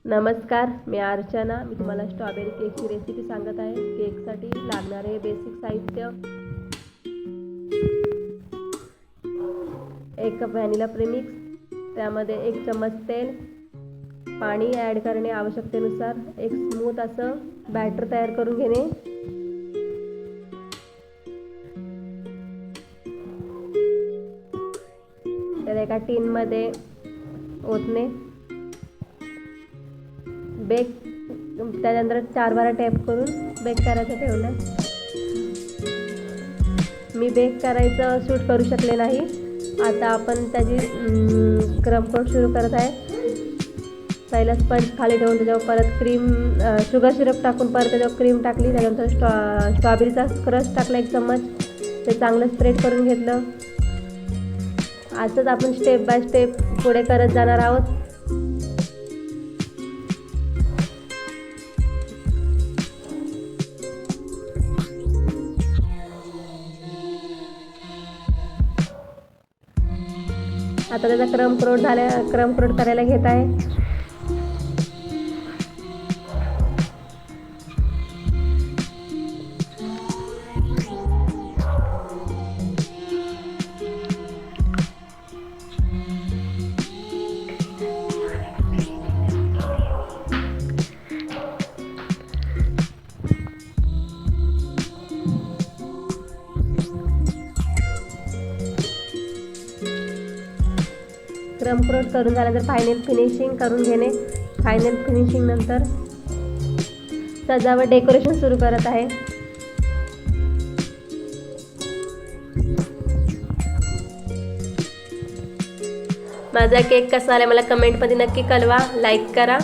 नमस्कार, मी अर्चना. मी तुम्हाला स्ट्रॉबेरी केकची रेसिपी सांगत आहे. केकसाठी लागणारे बेसिक साहित्य: एक कप व्हॅनिला प्रेमिक्स, त्यामध्ये 1 चम्मच तेल, पाणी ॲड करणे आवश्यकतेनुसार, एक स्मूथ असं बॅटर तयार करून घेणे. तर एका टीनमध्ये ओतणे. बेक त्यानंतर 4-12 टॅप करून बेक करायचं ठेवलं. मी बेक करायचं शूट करू शकले नाही. आता आपण त्याची क्रम कोट सुरू करत आहे. पहिला स्पंज खाली ठेवून त्याच्यावर परत क्रीम शुगर सिरप टाकून परत त्याच्यावर क्रीम टाकली. त्यानंतर स्ट्रॉबेरीचा क्रश टाकला 1 चम्मच. ते चांगलं स्प्रेड करून घेतलं. असंच आपण स्टेप बाय स्टेप पुढे करत जाणार आहोत. आता त्याचा क्रम कोट करायला घेत आहे. क्रम कोट करून झाल्यानंतर फायनल फिनिशिंग करून घेणे. फायनल फिनिशिंग नंतर सजावट डेकोरेशन सुरू करत आहे. माझा केक कसा आला मला कमेंटमध्ये नक्की कळवा. लाईक करा.